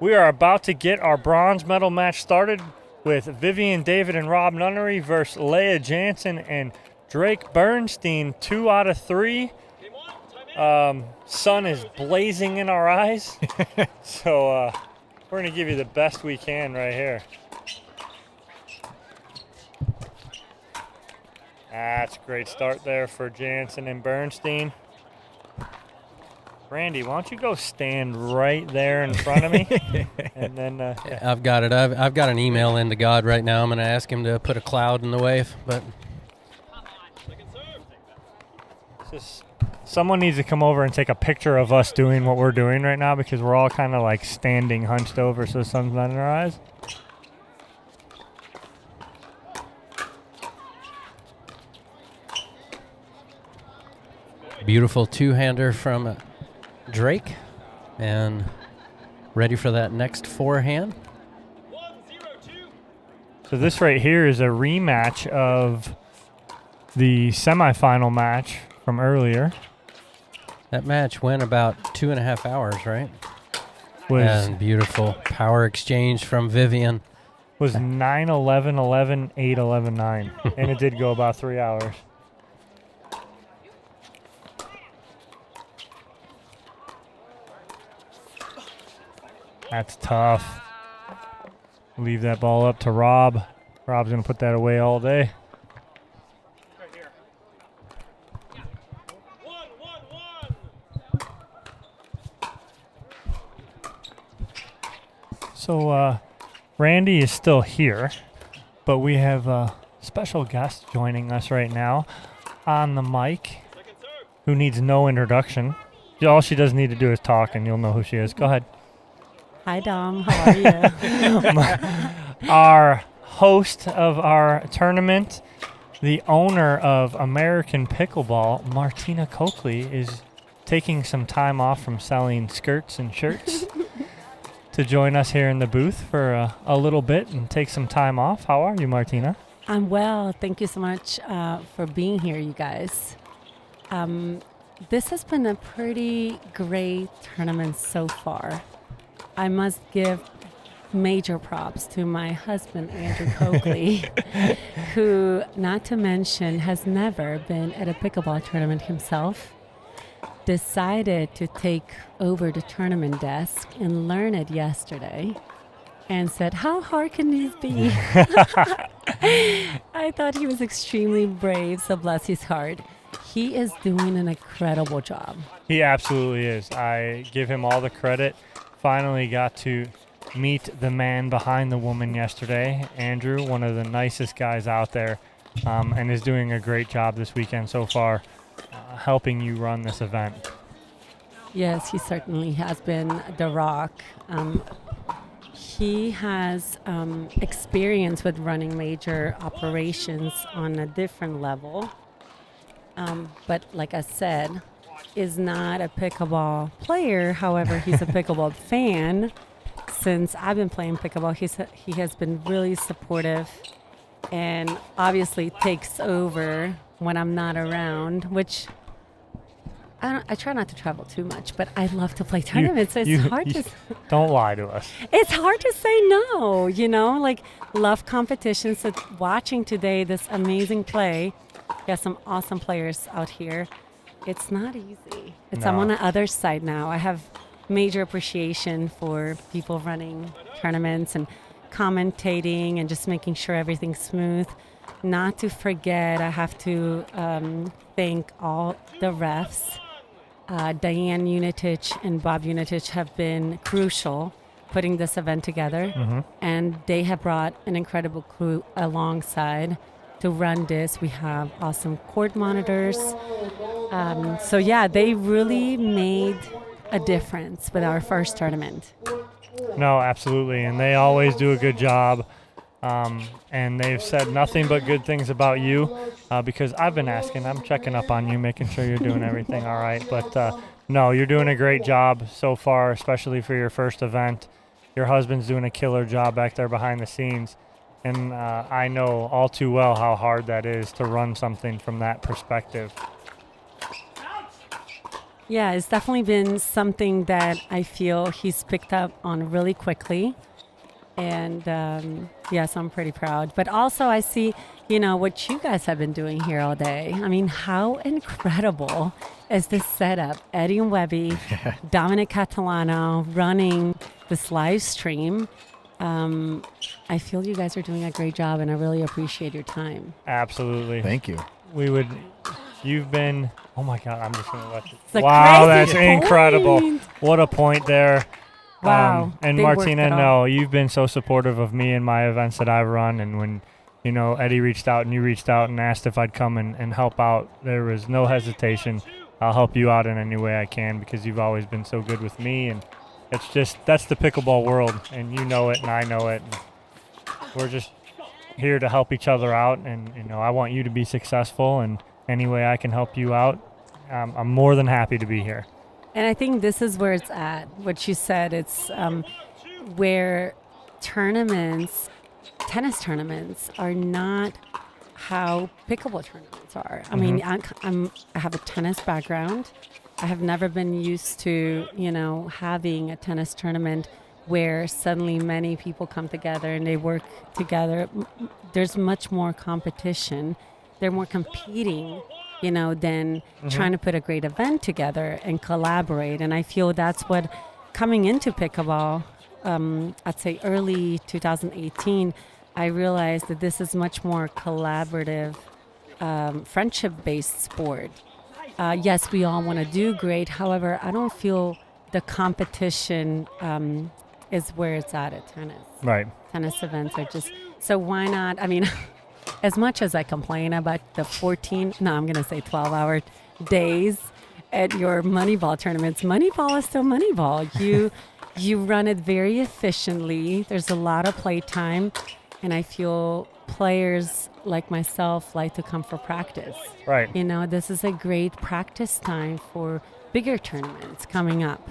We are about to get our bronze medal match started with Vivienne, David, and Rob Nunnery versus Leah Jansen and Drake Bernstein, 2 out of 3. Sun is blazing in our eyes, so we're going to give you the best we can right here. That's a great start there for Jansen and Bernstein. Randy, why don't you go stand right there in front of me? And then yeah. I've got it. I've got an email into God right now. I'm going to ask him to put a cloud in the way, but someone needs to come over and take a picture of us doing what we're doing right now because we're all kind of like standing hunched over so the sun's not in our eyes. Beautiful two-hander from Drake, and ready for that next forehand. So this right here is a rematch of the semifinal match from earlier. That match went about 2.5 hours, right? And beautiful power exchange from Vivienne. Was 9-11-11, 8-11-9, and it did go about 3 hours. That's tough. Leave that ball up to Rob. Rob's going to put that away all day. So Randy is still here, but we have a special guest joining us right now on the mic who needs no introduction. All she does need to do is talk, and you'll know who she is. Go ahead. Hi, Dom. How are you? Our host of our tournament, the owner of American Pickleball, Martina Kochli, is taking some time off from selling skirts and shirts to join us here in the booth for a little bit and take some time off. How are you, Martina? I'm well. Thank you so much for being here, you guys. This has been a pretty great tournament so far. I must give major props to my husband, Andrew Kochli, who, not to mention, has never been at a pickleball tournament himself, decided to take over the tournament desk and learn it yesterday, and said, how hard can these be? I thought he was extremely brave, so bless his heart. He is doing an incredible job. He absolutely is. I give him all the credit. Finally got to meet the man behind the woman yesterday, Andrew, one of the nicest guys out there, and is doing a great job this weekend so far, helping you run this event. Yes, he certainly has been the rock. He has experience with running major operations on a different level, but like I said, is not a pickleball player. However, he's a pickleball fan. Since I've been playing pickleball, he has been really supportive and obviously takes over when I'm not around, which I try not to travel too much, but I love to play tournaments. Don't lie to us. It's hard to say no, like love competitions. So watching today this amazing play, we have some awesome players out here. It's not easy. I'm on the other side now. I have major appreciation for people running tournaments and commentating and just making sure everything's smooth. Not to forget, I have to thank all the refs. Diane Unitich and Bob Unitich have been crucial putting this event together, and they have brought an incredible crew alongside to run this. We have awesome court monitors. So yeah, they really made a difference with our first tournament. No, absolutely, and they always do a good job. And they've said nothing but good things about you because I've been asking. I'm checking up on you, making sure you're doing everything all right. But no, you're doing a great job so far, especially for your first event. Your husband's doing a killer job back there behind the scenes. And I know all too well how hard that is to run something from that perspective. Yeah, it's definitely been something that I feel he's picked up on really quickly. And yes, I'm pretty proud. But also, I see, what you guys have been doing here all day. I mean, how incredible is this setup? Eddie and Webby, Dominic Catalano running this live stream. I feel you guys are doing a great job, and I really appreciate your time. Absolutely. Thank you. You've been, oh my God, I'm just going to let you. It's a Wow, crazy that's incredible. point. What a point there. Wow. And they worked Martina, it all. no, you've been so supportive of me and my events that I've run. And when, Eddie reached out and you reached out and asked if I'd come and help out, there was no hesitation. I'll help you out in any way I can because you've always been so good with me. And that's the pickleball world. And you know it and I know it. And we're just here to help each other out. And, I want you to be successful. And any way I can help you out, I'm more than happy to be here. And I think this is where it's at. What you said, it's where tennis tournaments are not how pickleball tournaments are. I mean, I have a tennis background. I have never been used to, having a tennis tournament where suddenly many people come together and they work together. There's much more competition. They're more competing, than trying to put a great event together and collaborate. And I feel that's what coming into pickleball, I'd say early 2018, I realized that this is much more collaborative, friendship-based sport. Yes, we all want to do great. However, I don't feel the competition is where it's at tennis. Right. Tennis events are just, so why not? I mean, as much as I complain about the 12-hour days at your Moneyball tournaments, Moneyball is still Moneyball. You run it very efficiently. There's a lot of play time, and I feel players like myself like to come for practice. Right. This is a great practice time for bigger tournaments coming up.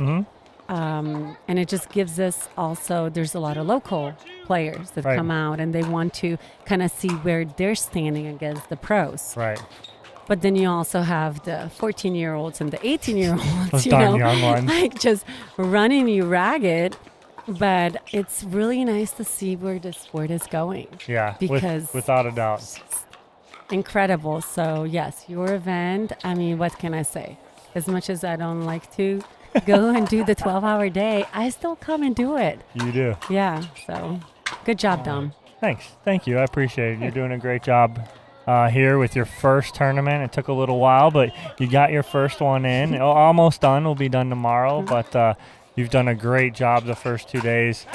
And it just gives us also, there's a lot of local players that come out and they want to kind of see where they're standing against the pros. Right. But then you also have the 14-year-olds and the 18-year-olds, Those darn young ones. like just running you ragged. But it's really nice to see where the sport is going. Yeah, because without a doubt. Incredible. So yes, your event, I mean, what can I say? As much as I don't like to go and do the 12-hour day, I still come and do it. You do. Yeah, so good job, Dom. Thanks. Thank you. I appreciate it. You're doing a great job here with your first tournament. It took a little while, but you got your first one in. Almost done. Will be done tomorrow, but you've done a great job the first 2 days.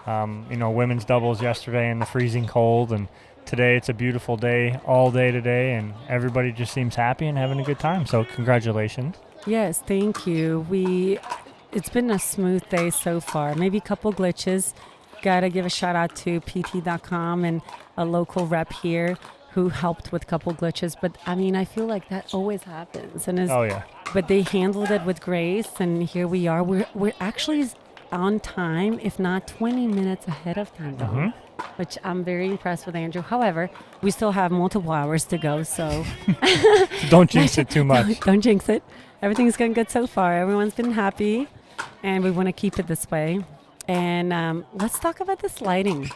Women's doubles yesterday in the freezing cold, and today it's a beautiful day, all day today, and everybody just seems happy and having a good time. So congratulations. Yes, thank you. It's been a smooth day so far. Maybe a couple glitches. Got to give a shout out to pt.com and a local rep here who helped with a couple glitches. But I mean, I feel like that always happens. And but they handled it with grace, and here we are. We're actually on time, if not 20 minutes ahead of time, which I'm very impressed with, Andrew. However, we still have multiple hours to go, so don't jinx it too much. Don't jinx it. Everything's going good so far. Everyone's been happy, and we want to keep it this way. And let's talk about this lighting.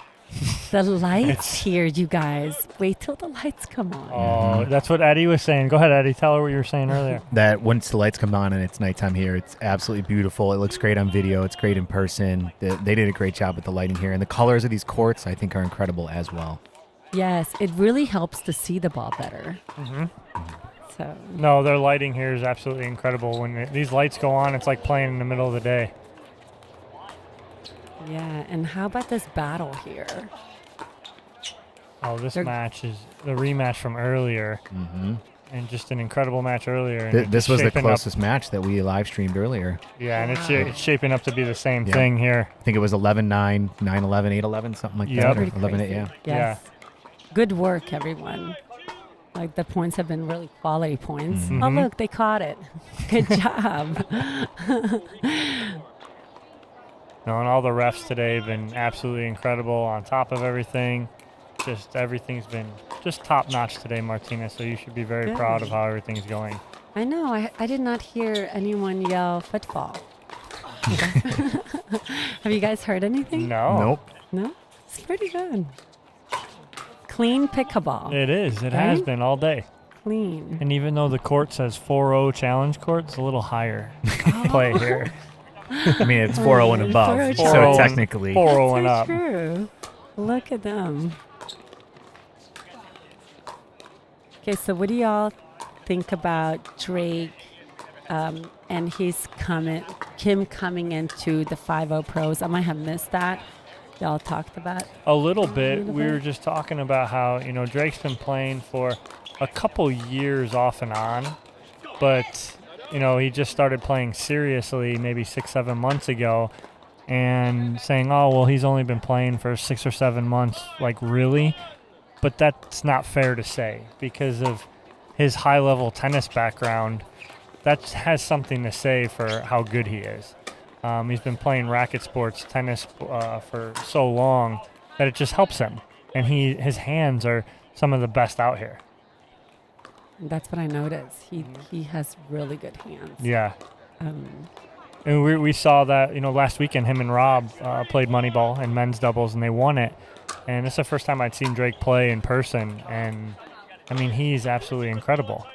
The lights here, you guys. Wait till the lights come on. Oh, that's what Eddie was saying. Go ahead, Eddie. Tell her what you were saying earlier. That once the lights come on and it's nighttime here, it's absolutely beautiful. It looks great on video. It's great in person. They did a great job with the lighting here. And the colors of these courts, I think, are incredible as well. Yes, it really helps to see the ball better. So. No, their lighting here is absolutely incredible. When these lights go on, it's like playing in the middle of the day. Yeah, and how about this battle here? Oh, this match is the rematch from earlier. And just an incredible match earlier. And This was the closest match that we live streamed earlier. Yeah, and it's shaping up to be the same thing here. I think it was 11-9, 9-11, 8-11, something like that. Or 11-8, yeah. Yes. Good work, everyone. Like, the points have been really quality points. Oh, look, they caught it. Good job. No, and all the refs today have been absolutely incredible on top of everything. Just everything's been just top notch today, Martina. So you should be very proud of how everything's going. I know. I did not hear anyone yell football. Have you guys heard anything? No. Nope. No? It's pretty good. Clean pickleball. It is. It has Right? been all day. Clean. And even though the court says 4-0 challenge court, it's a little higher play here. I mean, it's 4-0 and above, 4-0. so 4-0 technically. 4-0 and That's up. so true. Look at them. Okay, so what do y'all think about Drake and Kim coming into the 5-0 pros? I might have missed that. Y'all talked about. A little bit. little We were bit. just talking about how, Drake's been playing for a couple years off and on, but, he just started playing seriously maybe 6-7 months ago and saying, oh, well, he's only been playing for 6 or 7 months. Like, really? But that's not fair to say because of his high-level tennis background. That has something to say for how good he is. He's been playing racket sports, tennis, for so long that it just helps him. And his hands are some of the best out here. That's what I noticed. He has really good hands. Yeah. Um, And we saw that, last weekend him and Rob played Moneyball in men's doubles, and they won it. And it's the first time I'd seen Drake play in person. And, I mean, he's absolutely incredible.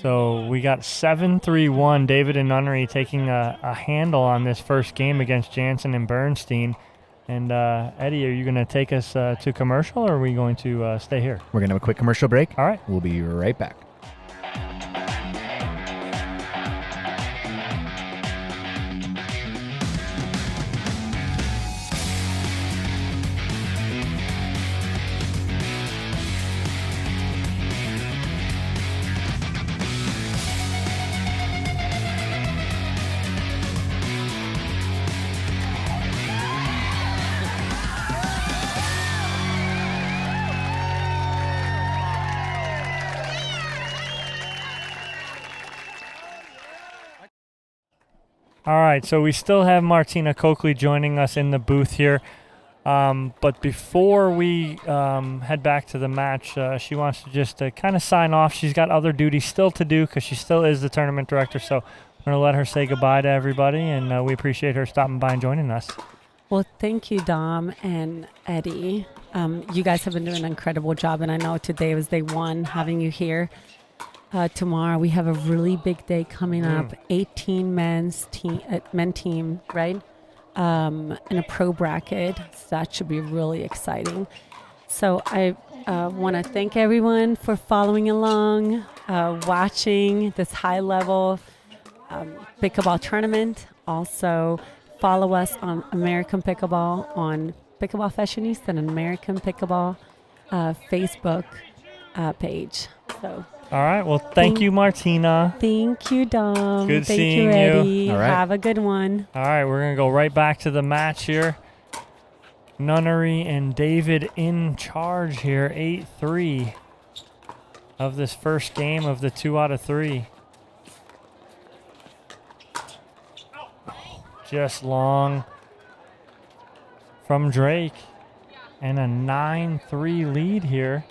So we got 7-3-1. David and Nunnery taking a handle on this first game against Jansen and Bernstein. And, Eddie, are you going to take us to commercial, or are we going to stay here? We're going to have a quick commercial break. All right. We'll be right back. All right, so we still have Martina Kochli joining us in the booth here. But before we head back to the match, she wants to just kind of sign off. She's got other duties still to do because she still is the tournament director. So I'm going to let her say goodbye to everybody, and we appreciate her stopping by and joining us. Well, thank you, Dom and Eddie. You guys have been doing an incredible job, and I know today was day one having you here. Tomorrow we have a really big day coming up. 18 men team, right? In a pro bracket. So that should be really exciting. So I want to thank everyone for following along, watching this high-level pickleball tournament. Also, follow us on American Pickleball on Pickleball Fashionista and American Pickleball Facebook page. So. All right, well, thank you, Martina. Thank you, Dom. Good Thank seeing you, you. Eddie. All right. Have a good one. All right, we're going to go right back to the match here. Nunnery and David in charge here, 8-3 of this first game of the 2 out of 3. Just long from Drake, and a 9-3 lead here.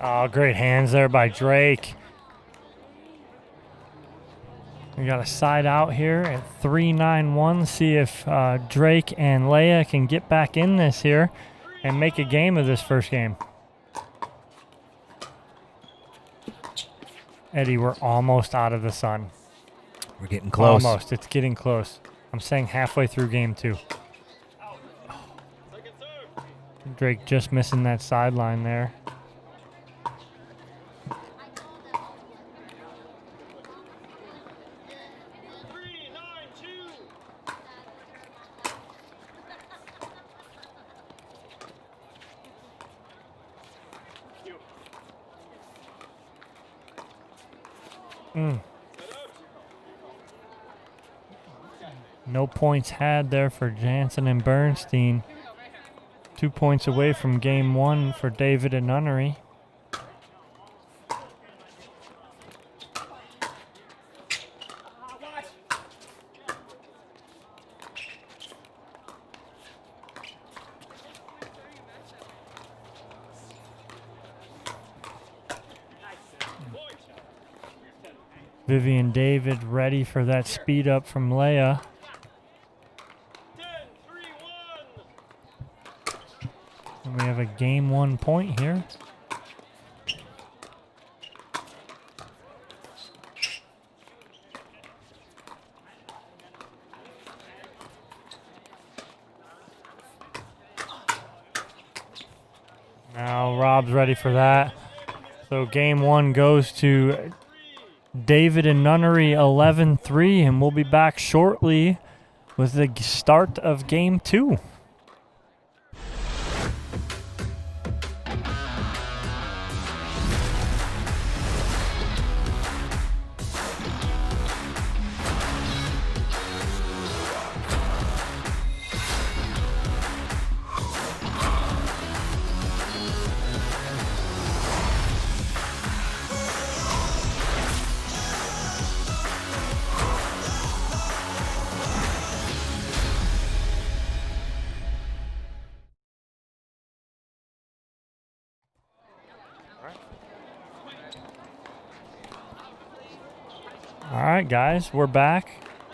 Oh, great hands there by Drake. We got a side out here at 3-9-1. See if Drake and Leia can get back in this here and make a game of this first game. Eddie, we're almost out of the sun. We're getting close. Almost. It's getting close. I'm saying halfway through game 2. Drake just missing that sideline there. No points had there for Jansen and Bernstein. 2 points away from game 1 for David and Nunnery. Vivienne David ready for that speed up from Leia. And we have a game 1 point here. Now Rob's ready for that. So game 1 goes to David and Nunnery 11-3, and we'll be back shortly with the start of game 2. All right, guys, we're back.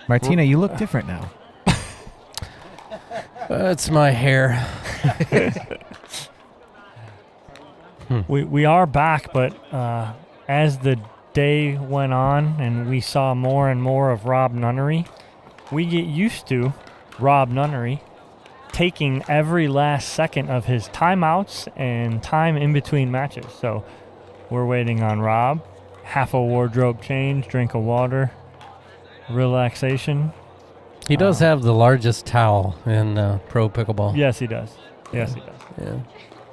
Martina, you look different now. It's my hair. We are back, but as the day went on and we saw more and more of Rob Nunnery, we get used to Rob Nunnery taking every last second of his timeouts and time in between matches. So we're waiting on Rob. Half a wardrobe change, drink of water, relaxation. He does have the largest towel in pro pickleball. Yes, he does. Yes, he does. Yeah.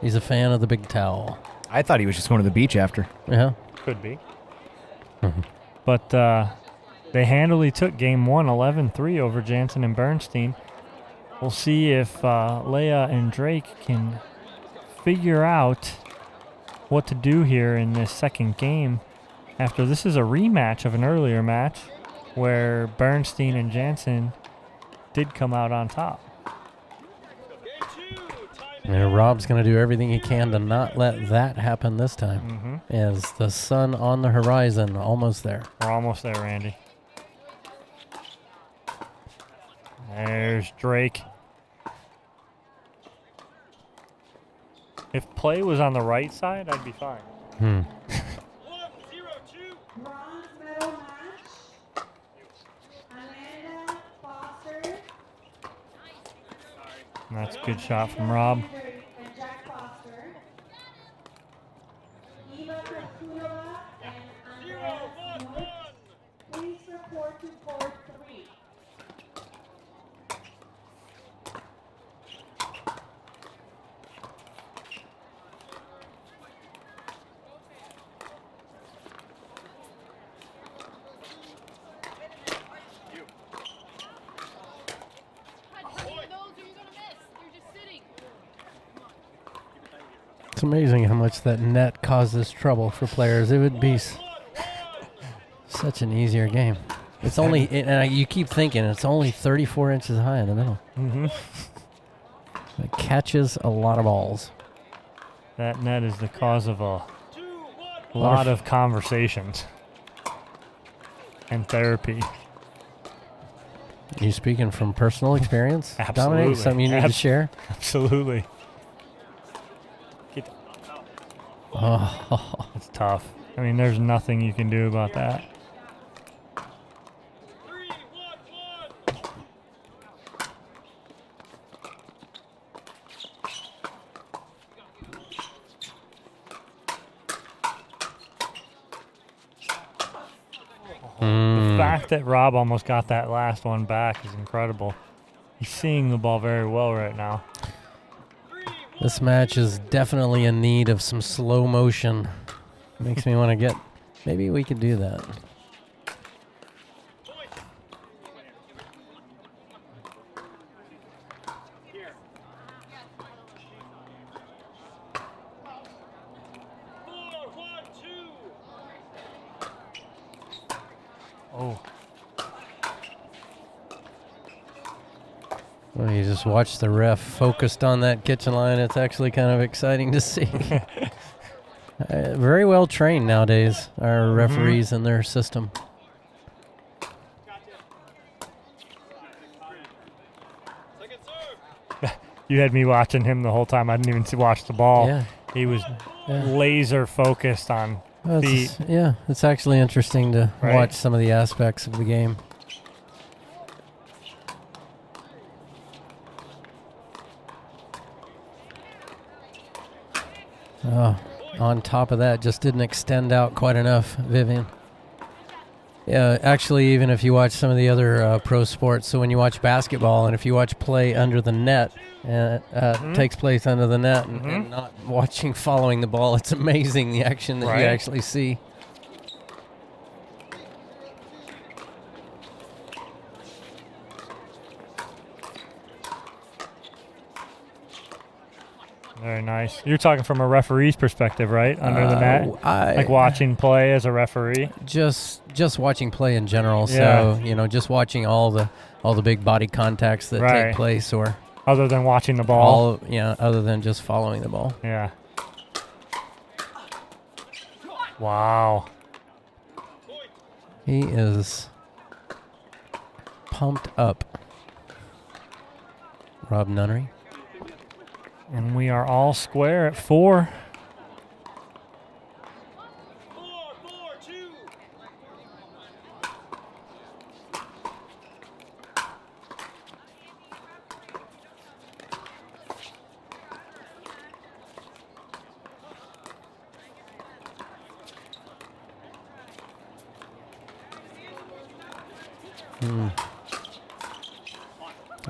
He's a fan of the big towel. I thought he was just going to the beach after. Yeah. Could be. But they handily took game 1, 11-3 over Jansen and Bernstein. We'll see if Leia and Drake can figure out what to do here in this second game. After this is a rematch of an earlier match where Bernstein and Jansen did come out on top. And Rob's going to do everything he can to not let that happen this time. As the sun on the horizon, almost there. We're almost there, Randy. There's Drake. If play was on the right side, I'd be fine. Bronze medal match. Amanda Foster. And that's a good shot from Rob. And Jack Foster. Eva Krasunova and Andrea Smith. Please report to court 3. It's amazing how much that net causes trouble for players. It would be such an easier game. It's only, you keep thinking, it's only 34 inches high in the middle. It catches a lot of balls. That net is the cause of a lot of conversations and therapy. You speaking from personal experience? Absolutely. Dominic, something you need to share? Absolutely. Oh, It's tough. I mean, there's nothing you can do about that. The fact that Rob almost got that last one back is incredible. He's seeing the ball very well right now. this match is definitely in need of some slow motion. Makes me want to get, maybe we could do that. Oh. Well, you just watch the ref focused on that kitchen line. It's actually kind of exciting to see. Very well trained nowadays, our referees and their system. You had me watching him the whole time. I didn't even watch the ball. Yeah. He was Yeah. laser focused on Well, feet. it's actually interesting to Right. watch some of the aspects of the game. Oh, on top of that, just didn't extend out quite enough, Vivienne. Yeah, actually, even if you watch some of the other pro sports, so when you watch basketball and if you watch play under the net, takes place under the net and not following the ball, it's amazing the action that you actually see. Very nice. You're talking from a referee's perspective, right? Under the net? Like watching play as a referee? Just watching play in general. Yeah. So, just watching all the big body contacts that take place, or other than watching the ball. Other than just following the ball. Yeah. Wow. He is pumped up. Rob Nunnery. And we are all square at 4.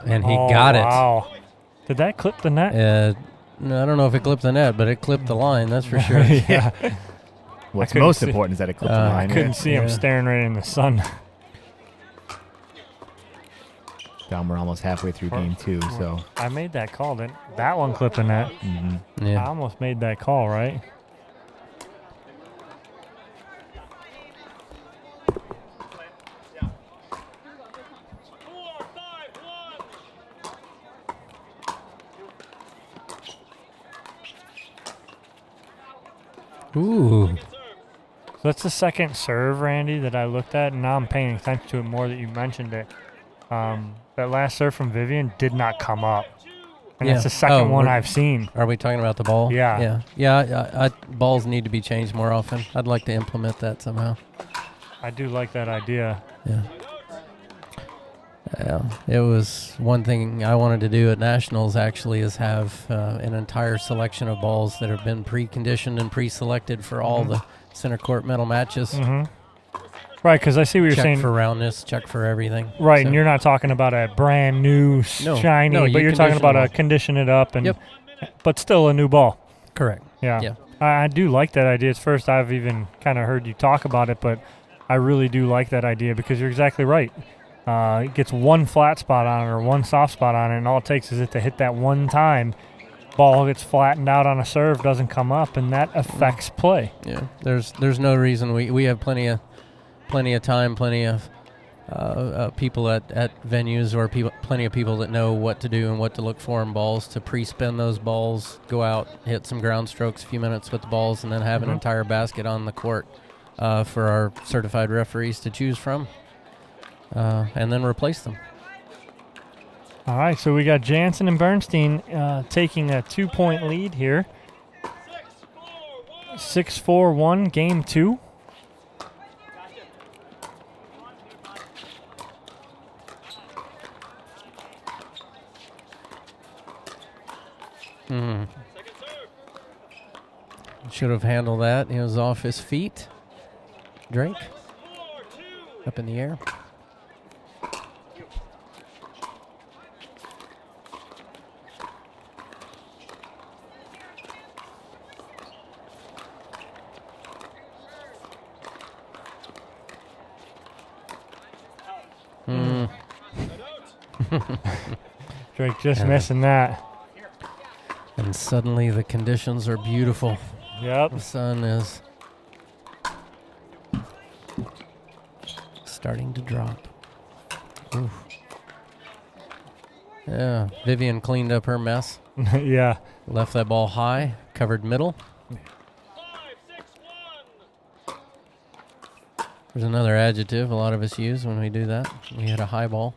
And he got it. Wow. Did that clip the net? No, I don't know if it clipped the net, but it clipped the line, that's for sure. Yeah. What's most important is that it clipped the line. I couldn't see him staring right in the sun. We're almost halfway through game 2, so. I made that call. That one clipped the net. Yeah. I almost made that call, right? Ooh. So that's the second serve, Randy, that I looked at, and now I'm paying attention to it more that you mentioned it. That last serve from Vivienne did not come up. And that's the second one I've seen. Are we talking about the ball? Yeah. Yeah, balls need to be changed more often. I'd like to implement that somehow. I do like that idea. Yeah. Yeah, it was one thing I wanted to do at Nationals, actually, is have an entire selection of balls that have been pre-conditioned and pre-selected for all the center court medal matches. Right, because I see what you're saying. Check for roundness, check for everything. Right, So- and you're not talking about a brand new, shiny, no, but you you're talking condition about the a ball. condition it up, and Yep. but still a new ball. Correct. Yeah. Yeah. I do like that idea. It's first I've even kind of heard you talk about it, but I really do like that idea because you're exactly right. It gets one flat spot on it or one soft spot on it, and all it takes is it to hit that one time. Ball gets flattened out on a serve, doesn't come up, and that affects play. Yeah. There's no reason we have plenty of time, plenty of people at venues, or plenty of people that know what to do and what to look for in balls, to pre-spin those balls, go out, hit some ground strokes, a few minutes with the balls, and then have an entire basket on the court for our certified referees to choose from, and then replace them. All right, so we got Jansen and Bernstein taking a 2-point lead here. 6-4-1, game 2. Should have handled that. He was off his feet. Drake. Up in the air. Drake just missing that. And suddenly the conditions are beautiful. Yep. The sun is starting to drop. Oof. Yeah, Vivienne cleaned up her mess. Yeah. Left that ball high, covered middle. There's another adjective a lot of us use when we do that. We hit a high ball.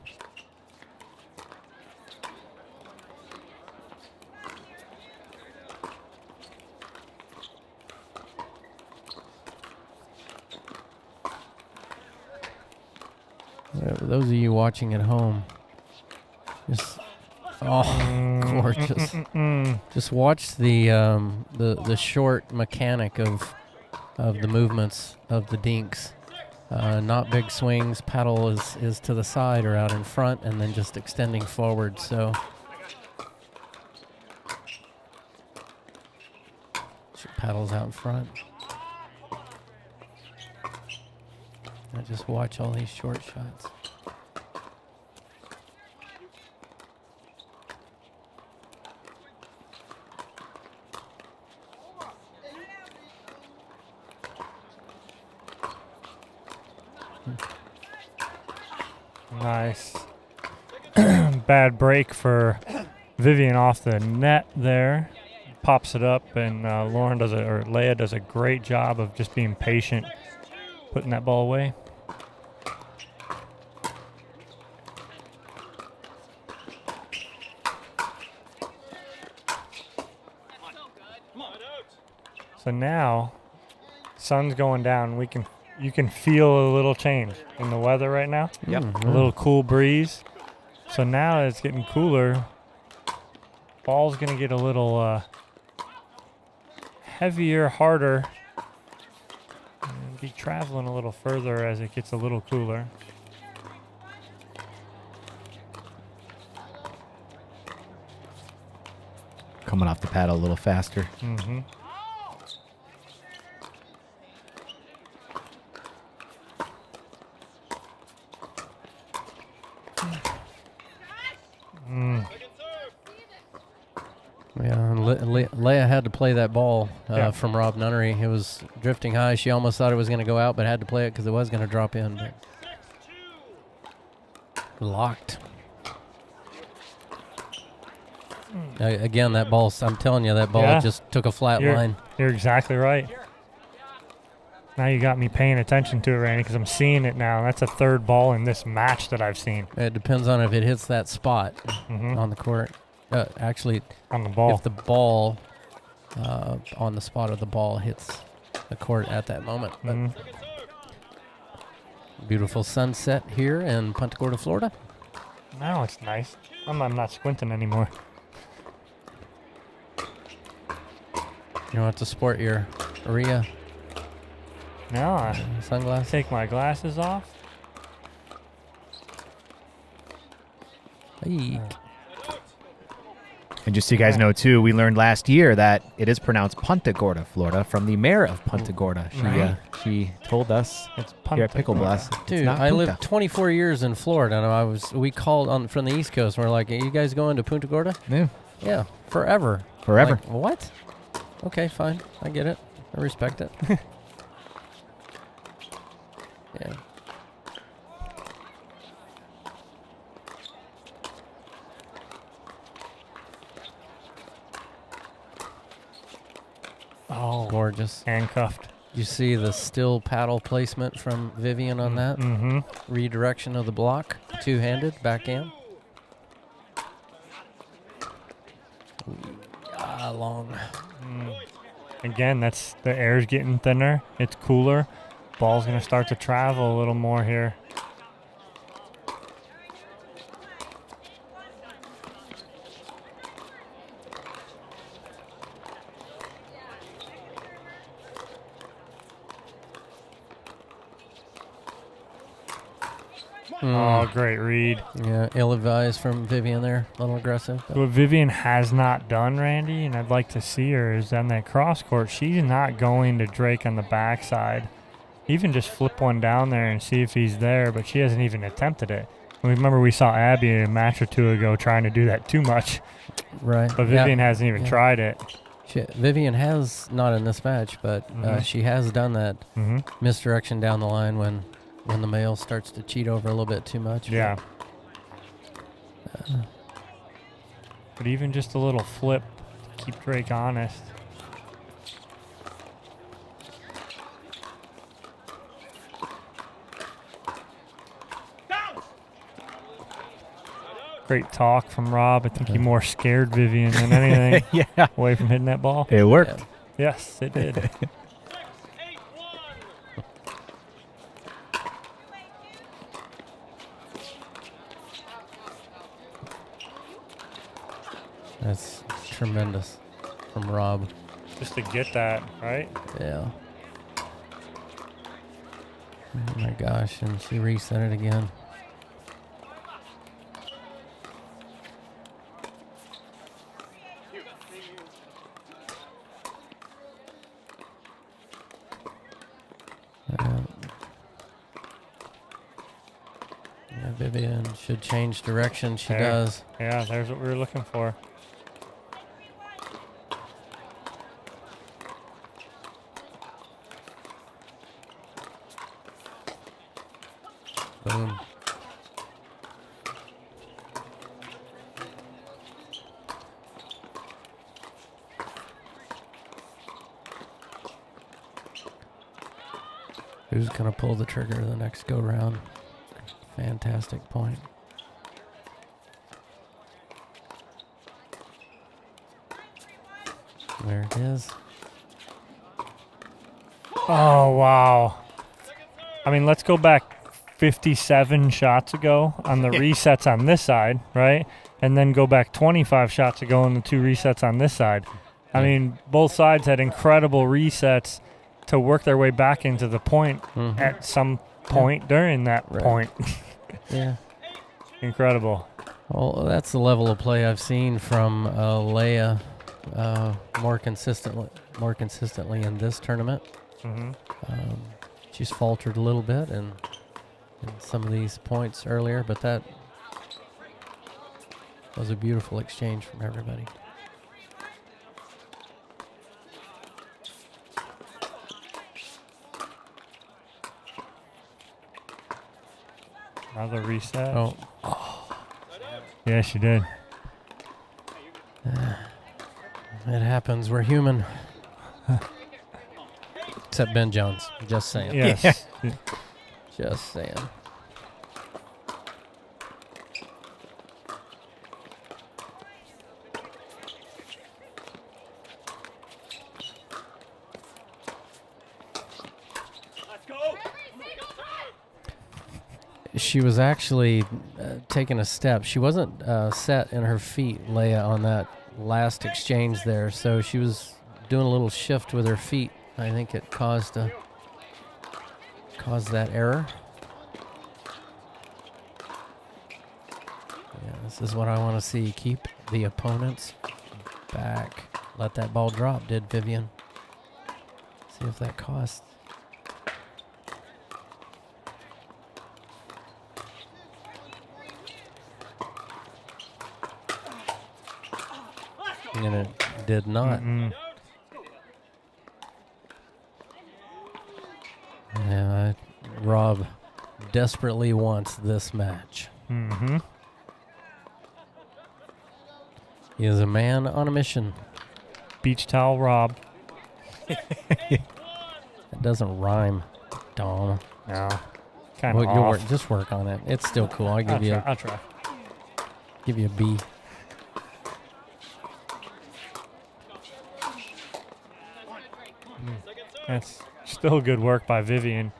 For those of you watching at home, just gorgeous. Just watch the short mechanic of the movements of the dinks. Not big swings. Paddle is to the side or out in front, and then just extending forward. So paddles out in front. I just watch all these short shots. Nice. Bad break for Vivienne off the net there. Pops it up, and Leia does a great job of just being patient, putting that ball away. So now, sun's going down. You can feel a little change in the weather right now. Yep. A little cool breeze. So now it's getting cooler. Ball's gonna get a little heavier, harder, and be traveling a little further as it gets a little cooler. Coming off the paddle a little faster. Mm-hmm. Yeah, and Leia had to play that ball Yeah. from Rob Nunnery. It was drifting high. She almost thought it was going to go out, but had to play it because it was going to drop in. But locked. Again, that ball, I'm telling you, that ball Yeah. just took a flat line. You're exactly right. Now you got me paying attention to it, Randy, because I'm seeing it now. That's a third ball in this match that I've seen. It depends on if it hits that spot Mm-hmm. on the court. Actually, On the ball. if the ball on the spot of the ball hits the court at that moment. But Mhm. beautiful sunset here in Punta Gorda, Florida. Now it's nice. I'm not squinting anymore. You don't have to sport your Aria Now I sunglasses. take my glasses off. Hey. And just so you guys know, too, we learned last year that it is pronounced Punta Gorda, Florida, from the mayor of Punta Gorda. She told us It's here at Punta Pickleball. Gorda. It's Dude, not I Punta. lived 24 years in Florida, and we called from the East Coast, and we're like, "Are you guys going to Punta Gorda?" Yeah, Yeah, forever. forever. Like, what? Okay, fine. I get it. I respect it. Yeah. Oh, Gorgeous. handcuffed. You see the still paddle placement from Vivienne on that? Mm-hmm. Redirection of the block. Two-handed, backhand. Long. Again, that's the air's getting thinner. It's cooler. Ball's gonna start to travel a little more here. Oh, great read. Yeah, ill-advised from Vivienne there. A little aggressive. But What Vivienne has not done, Randy, and I'd like to see her, is on that cross court, she's not going to Drake on the backside. Even just flip one down there and see if he's there, but she hasn't even attempted it. And remember we saw Abby a match or two ago trying to do that too much, right. but Vivienne hasn't even tried it. Vivienne has, not in this match, but she has done that Mm-hmm. misdirection down the line when when the male starts to cheat over a little bit too much. Yeah. But even just a little flip, keep Drake honest. Great talk from Rob. I think he more scared Vivienne than anything Yeah. away from hitting that ball. It worked. Yes, it did. That's tremendous from Rob. Just to get that, right? Yeah. Oh my gosh, and she reset it again. Yeah, Vivienne should change direction. She There. does. Yeah, there's what we were looking for. Boom. Who's going to pull the trigger the next go round? Fantastic point. There it is. Oh, wow. I mean, let's go back 57 shots ago on the resets on this side, right? And then go back 25 shots ago on the 2 resets on this side. I mean, both sides had incredible resets to work their way back into the point at some point during that point. Yeah. Incredible. Well, that's the level of play I've seen from Leia more consistently in this tournament. Mm-hmm. She's faltered a little bit in some of these points earlier, but that was a beautiful exchange from everybody. Another reset. Oh, Yeah, she did. it happens. We're human. Except Ben Jones. Just saying. Yes. Just saying. She was actually taking a step. She wasn't set in her feet, Leia, on that last exchange there. So she was doing a little shift with her feet. I think it caused that error. Yeah, this is what I want to see. Keep the opponents back. Let that ball drop, did Vivienne. See if that costs. And it did not. Mm-mm. Yeah, Rob desperately wants this match. Mm-hmm. He is a man on a mission. Beach towel Rob. It doesn't rhyme, Dom. No. Kind of Well, off. just work on it. It's still cool. I'll I'll try. give you a B. That's still good work by Vivienne.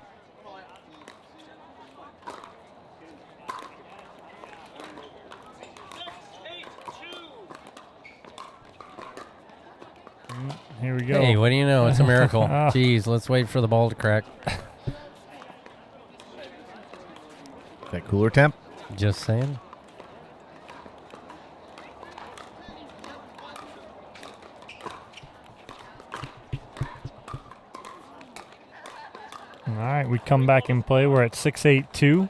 Here we go. Hey, what do you know? It's a miracle. Oh. Jeez, let's wait for the ball to crack. That cooler temp. Just saying. All right, we come back and play. We're at 6-8-2.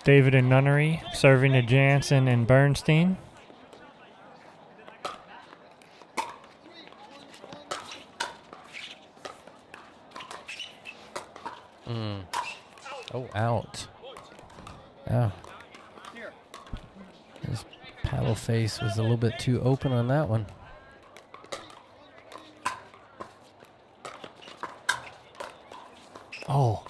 David and Nunnery serving to Jansen and Bernstein. Paddle face was a little bit too open on that one. Oh.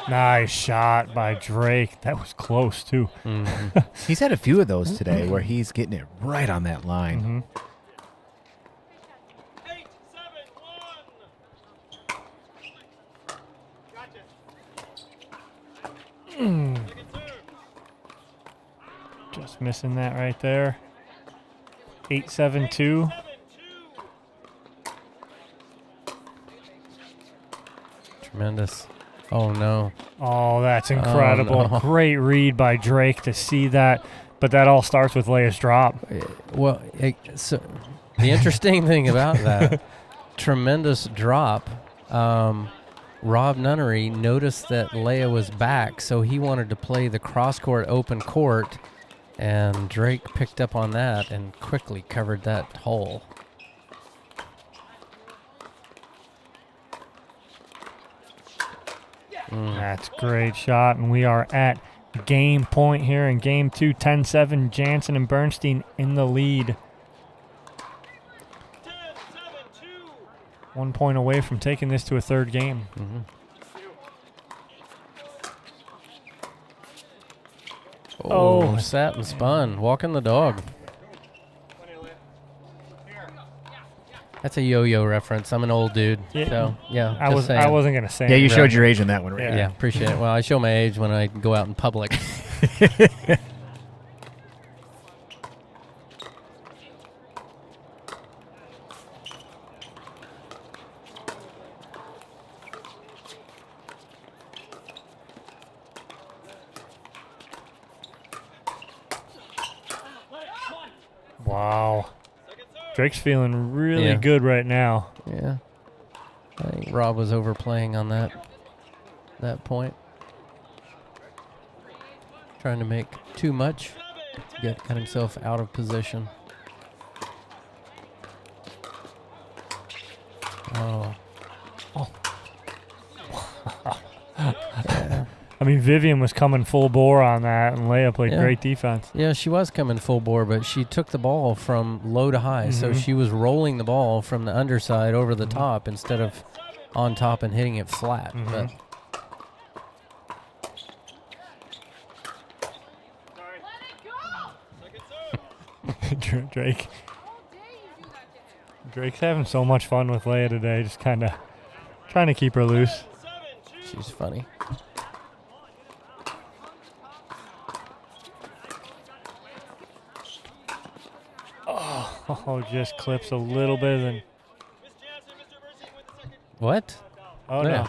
Nice shot by Drake. That was close, too. Mm-hmm. He's had a few of those today where he's getting it right on that line. Mhm. 8-7-1. Just missing that right there. 8-7-2. Tremendous. Oh, no. Oh, that's incredible. no. Great read by Drake to see that. But that all starts with Leia's drop. Well, so the interesting thing about that, tremendous drop. Rob Nunnery noticed that Leia was back, so he wanted to play the cross-court open court, and Drake picked up on that and quickly covered that hole. That's a great shot, and we are at game point here in game 2, 10-7. Jansen and Bernstein in the lead. 1 point away from taking this to a third game. Mm-hmm. Oh, sat and spun, walking the dog. That's a yo-yo reference. I'm an old dude, Yeah. so yeah. I just saying. wasn't gonna say. Yeah, you it. showed your age in that one, right? Yeah, appreciate it. Well, I show my age when I go out in public. Wow. Drake's feeling really Yeah. good right now. Yeah, I think Rob was overplaying on that point, trying to make too much, got himself out of position. Oh, yeah. I mean, Vivienne was coming full bore on that, and Leia played Yeah. great defense. Yeah, she was coming full bore, but she took the ball from low to high, so Mhm. she was rolling the ball from the underside over the top instead of on top and hitting it flat. Mhm. Drake. Drake's having so much fun with Leia today, just kind of trying to keep her loose. But she's funny. Oh, just clips a little bit and What? oh Yeah. no.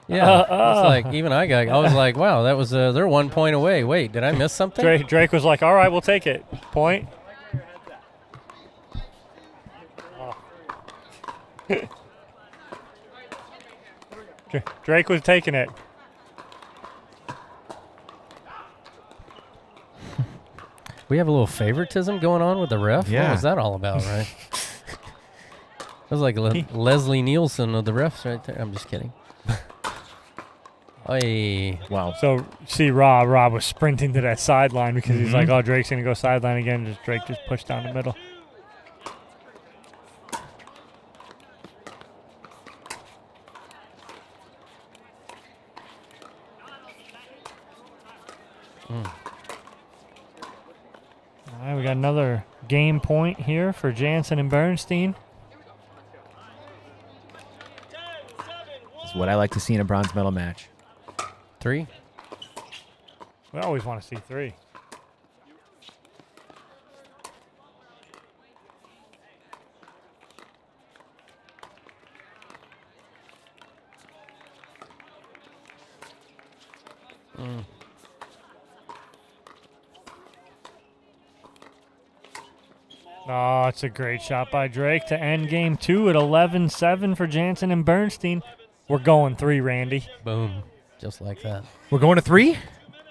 Yeah, it's like even I was like, wow, that was they're 1 point away. Wait, did I miss something? Drake was like, all right, we'll take it. Point. Drake was taking it. We have a little favoritism going on with the ref. What Yeah. was that all about, right? It was like Leslie Nielsen of the refs right there. I'm just kidding. Hey, Wow. So see, Rob was sprinting to that sideline because he's like, oh, Drake's gonna go sideline again. Just Drake just pushed down the middle. All right, we got another game point here for Jansen and Bernstein. It's what I like to see in a bronze medal match. 3. We always want to see 3. Oh, it's a great shot by Drake to end game 2 at 11-7 for Jansen and Bernstein. We're going 3, Randy. Boom, just like that. We're going to 3.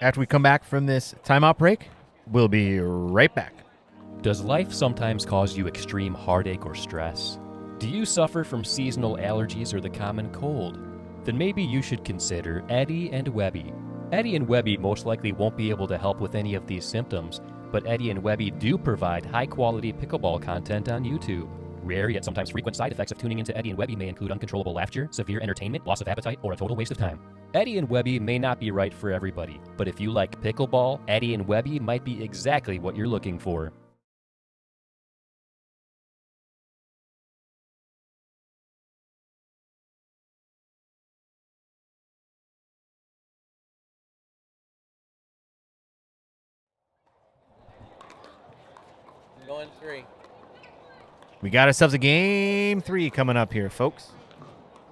After we come back from this timeout break, we'll be right back. Does life sometimes cause you extreme heartache or stress? Do you suffer from seasonal allergies or the common cold? then maybe you should consider Eddie and Webby. Eddie and Webby most likely won't be able to help with any of these symptoms, but Eddie and Webby do provide high-quality pickleball content on YouTube. Rare yet sometimes frequent side effects of tuning into Eddie and Webby may include uncontrollable laughter, severe entertainment, loss of appetite, or a total waste of time. Eddie and Webby may not be right for everybody, but if you like pickleball, Eddie and Webby might be exactly what you're looking for. Going 3. We got ourselves a game 3 coming up here, folks.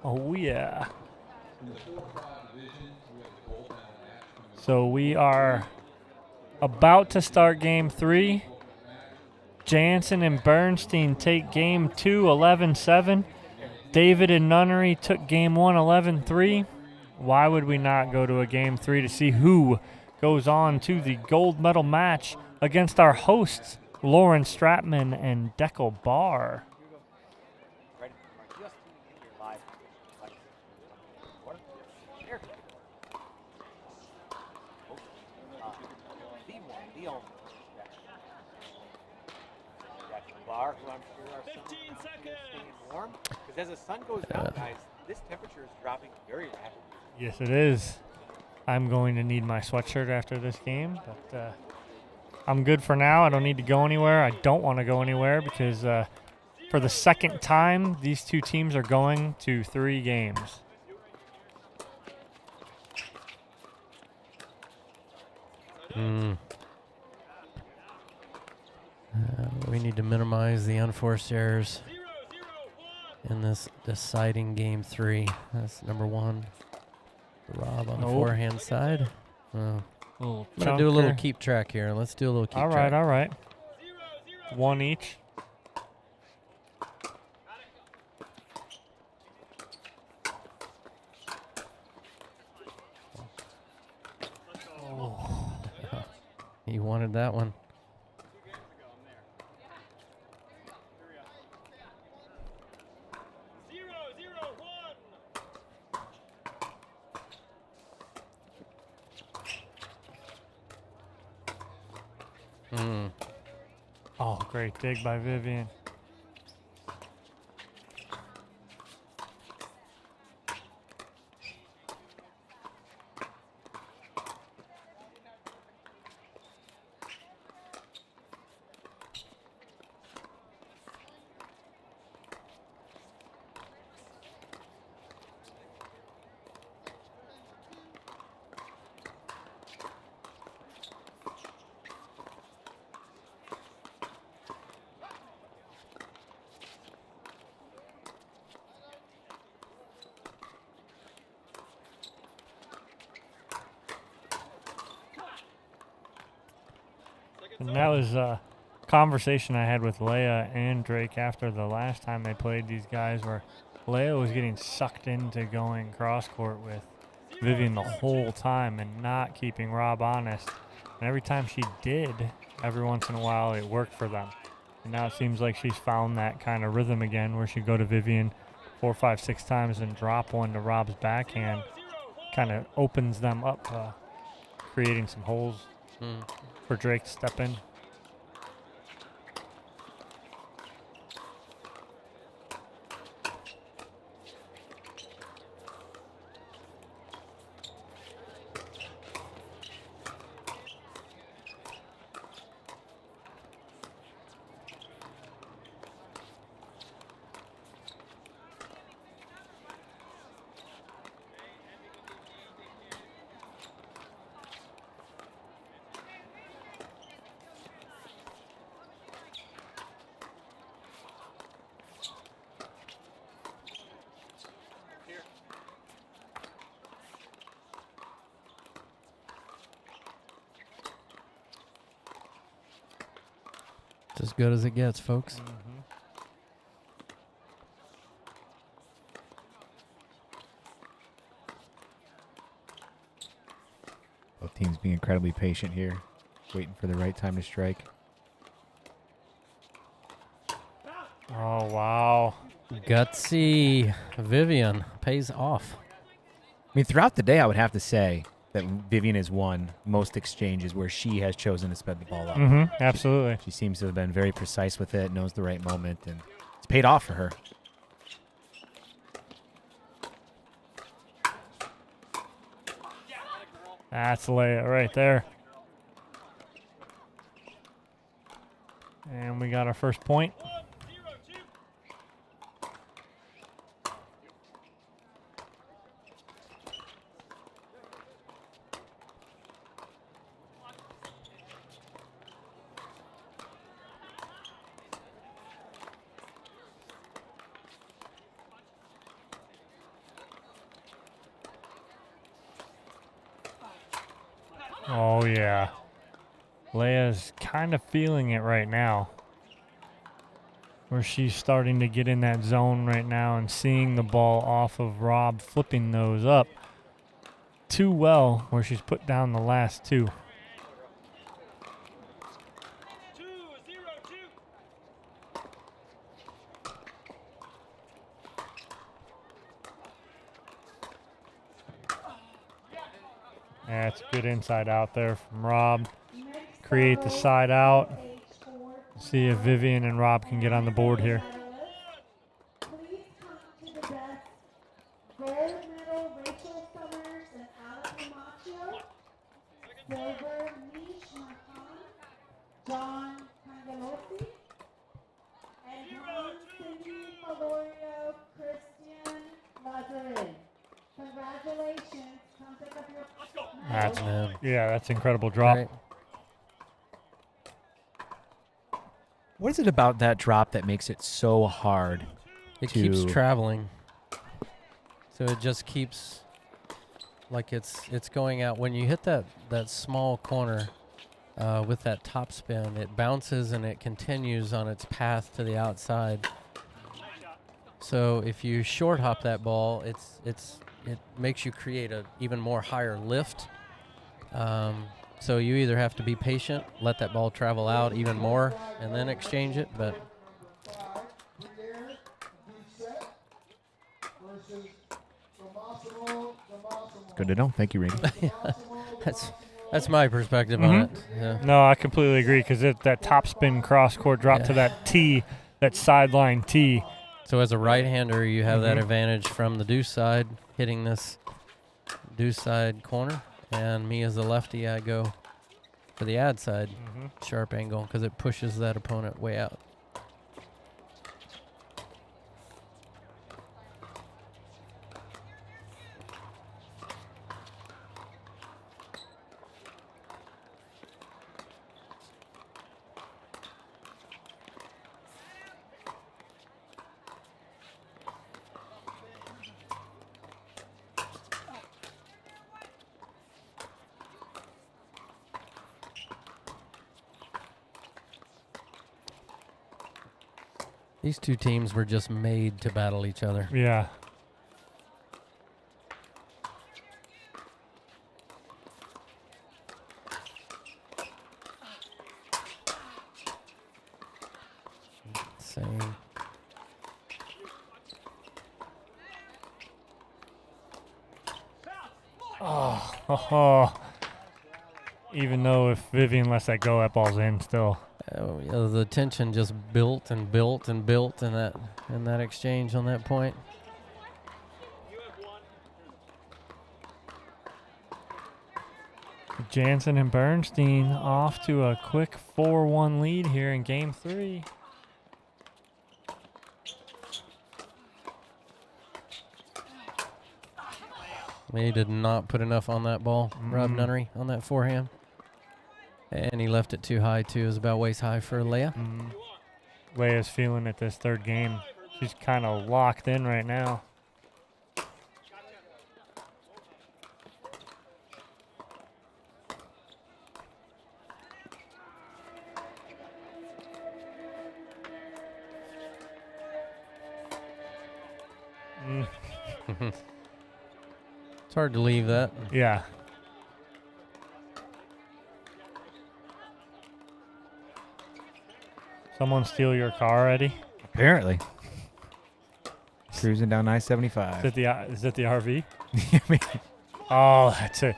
Oh, yeah. So we are about to start game 3. Jansen and Bernstein take game 2, 11-7. David and Nunnery took game 1, 11-3. Why would we not go to a game 3 to see who goes on to the gold medal match against our hosts, Lauren Stratman and Dekel Bar? Who I'm sure are 15 seconds. Staying warm, because as the sun goes down, guys, this temperature is dropping very rapidly. Yes, it is. I'm going to need my sweatshirt after this game, but I'm good for now. I don't need to go anywhere. I don't want to go anywhere because for the second time, these two teams are going to 3 games. We need to minimize the unforced errors in this deciding game 3. That's number 1. Rob on the forehand side. I'm going to do a little keep track here. Let's do a little keep track. All right. 1 each. He wanted that one. Oh, great dig by Vivienne. And that was a conversation I had with Leia and Drake after the last time they played these guys, where Leia was getting sucked into going cross court with Vivienne the whole time and not keeping Rob honest. And every time she did, every once in a while it worked for them. And now it seems like she's found that kind of rhythm again, where she'd go to Vivienne 4, 5, 6 times and drop one to Rob's backhand. Kind of opens them up, creating some holes for Drake to step in. It's as good as it gets, folks. Both teams being incredibly patient here, waiting for the right time to strike. Oh, wow. Gutsy. Vivienne pays off. mean, throughout the day, I would have to say that Vivienne has won most exchanges where she has chosen to sped the ball up. Absolutely. She seems to have been very precise with it, knows the right moment, and it's paid off for her. That's Leia right there. And we got our first point. Oh, yeah. Leia's kind of feeling it right now, where she's starting to get in that zone right now and seeing the ball off of Rob, flipping those up too well, where she's put down the last two. That's good inside out there from Rob. Create the side out. See if Vivienne and Rob can get on the board here. Please come to the desk. Gold medal, Rachel Summers and Alan Camacho. Silver, Mish Martin, John Cangalosi. And bronze, Cindy Valorio, Christian Lazarin. Congratulations. Come pick up your That's, medal. that's incredible drop. Right. What is it about that drop that makes it so hard? It keeps traveling. So it just keeps like it's going out. When you hit that small corner with that top spin, it bounces and it continues on its path to the outside. So if you short hop that ball, it makes you create a even more higher lift. So you either have to be patient, let that ball travel out even more, and then exchange it. But Good to know. Thank you, Reedy. that's my perspective on it. Yeah. No, I completely agree because that top spin cross court drop to that tee, that sideline tee. So as a right-hander, you have that advantage from the deuce side, hitting this deuce side corner. And me as a lefty, I go for the ad side sharp angle because it pushes that opponent way out. These two teams were just made to battle each other. Yeah. Same. Oh. Even though if Vivienne lets that go, that ball's in still. Oh, yeah, the tension just built and built and built in that exchange on that point. Jansen and Bernstein off to a quick 4-1 lead here in Game 3. He did not put enough on that ball, Rob Nunnery, on that forehand. And he left it too high, too. It was about waist high for Leia. Leia's feeling it this third game. She's kind of locked in right now. It's hard to leave that. Yeah. Someone steal your car, Eddie? Apparently. Cruising down I-75. Is it the RV? Oh, that's it.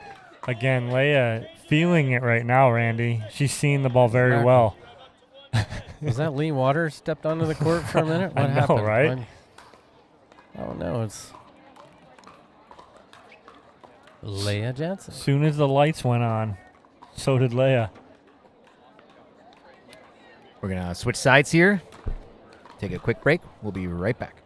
Again, Leia feeling it right now, Randy. She's seeing the ball very Exactly. well. Was that Lee Waters stepped onto the court for a minute? What I know, happened? right? Oh, no, it's Leia Jansen. As soon as the lights went on, so did Leia. We're going to switch sides here. Take a quick break. We'll be right back.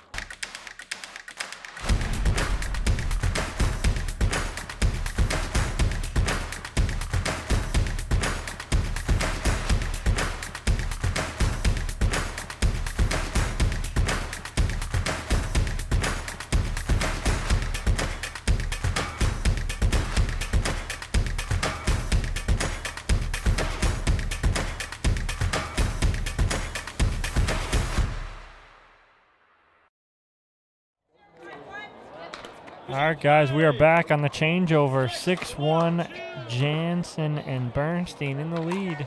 All right, guys, we are back on the changeover. 6-1, Jansen and Bernstein in the lead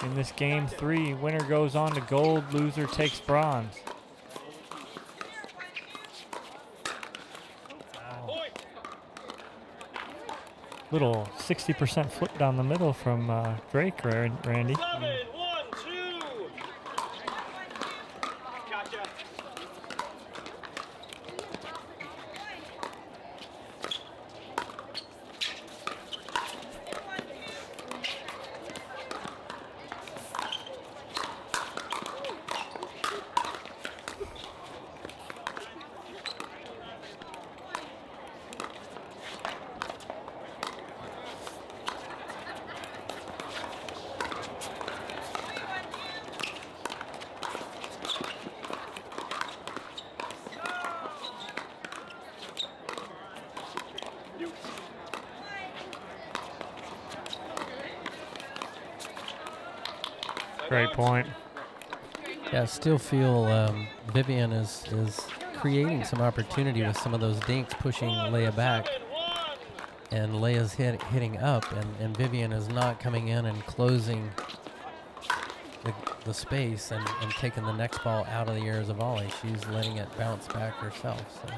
in this game 3. Winner goes on to gold, loser takes bronze. Wow. Little 60% flip down the middle from Drake, Randy. 7-1-2. Gotcha. Great point. Yeah, I still feel Vivienne is creating some opportunity with some of those dinks pushing Leia back. And Leia's hitting up, and Vivienne is not coming in and closing the space and taking the next ball out of the air as a volley. She's letting it bounce back herself. So.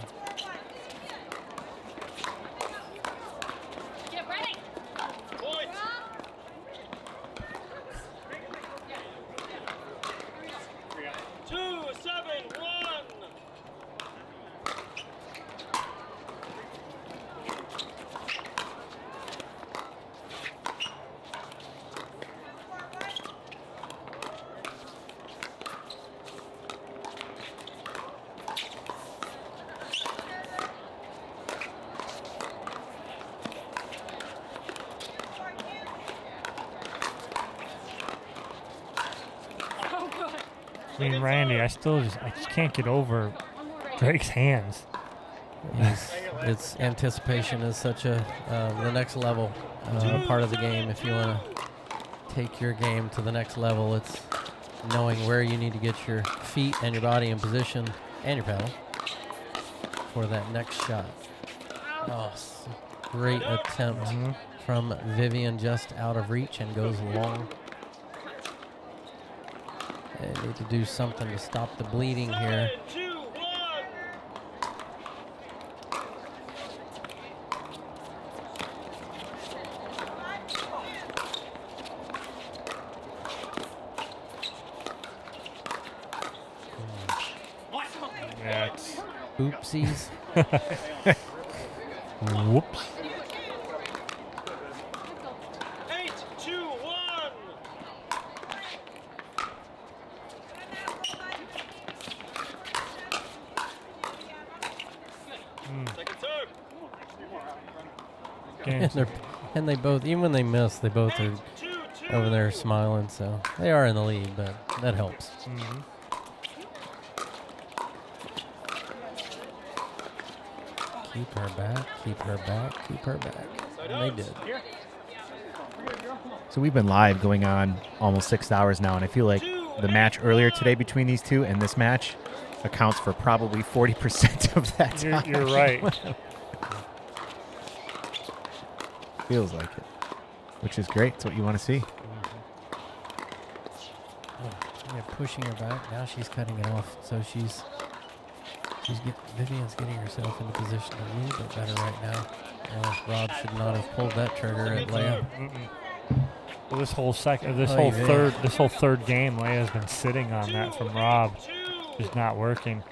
I mean, Randy, I just can't get over Drake's hands. It's anticipation is such a the next level part of the game. If you want to take your game to the next level, it's knowing where you need to get your feet and your body in position and your paddle for that next shot. Oh, great attempt from Vivienne, just out of reach and goes long. They need to do something to stop the bleeding here. That's Oopsies. whoops. 8-2-1. Second serve. And they both, even when they miss, they both are over there smiling. So they are in the lead, but that helps. Keep her back, keep her back, keep her back. And they did. So we've been live going on almost 6 hours now, and I feel like the match earlier today between these two and this match accounts for probably 40% of that time. You're right. Feels like it, which is great. It's what you want to see. Yeah, pushing her back. Now she's cutting it off. So she's Vivienne's getting herself into position a little bit better right now. Rob should not have pulled that trigger at layup. Well, this whole third game, Leia's been sitting on that from Rob. Just not working.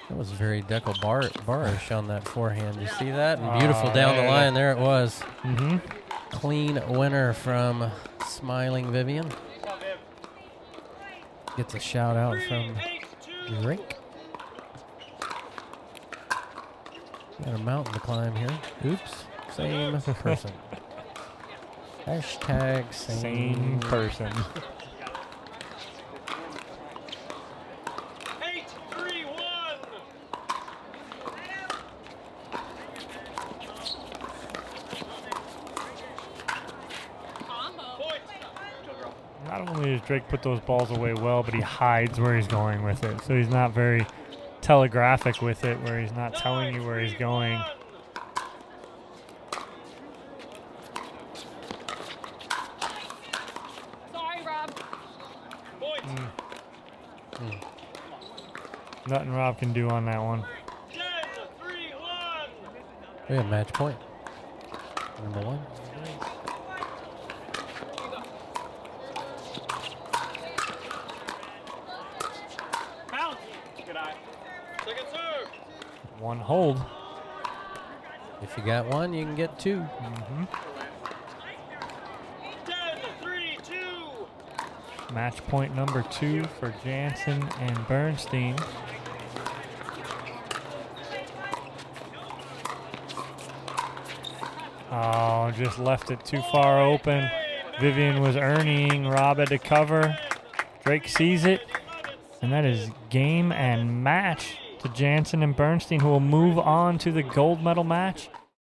That was very Dekel barish on that forehand. You see that? And beautiful down the line. There it was. Mm-hmm. Clean winner from smiling Vivienne. Gets a shout out from Drake. Got a mountain to climb here. Oops. Same person. Hashtag Same person. 8-3-1. Not only does Drake put those balls away well, but he hides where he's going with it. So he's not very telegraphic with it, where he's not telling you where he's going. Sorry, Rob. Nothing Rob can do on that one. 10-3-1. We have match point. Number 1. Bounce. Good eye. Second serve. One hold. If you got one, you can get 2. 10-3-2. Match point number 2 for Jansen and Bernstein. Oh, just left it too far open. Vivienne was earning. Rob had to cover. Drake sees it. And that is game and match to Jansen and Bernstein, who will move on to the gold medal match.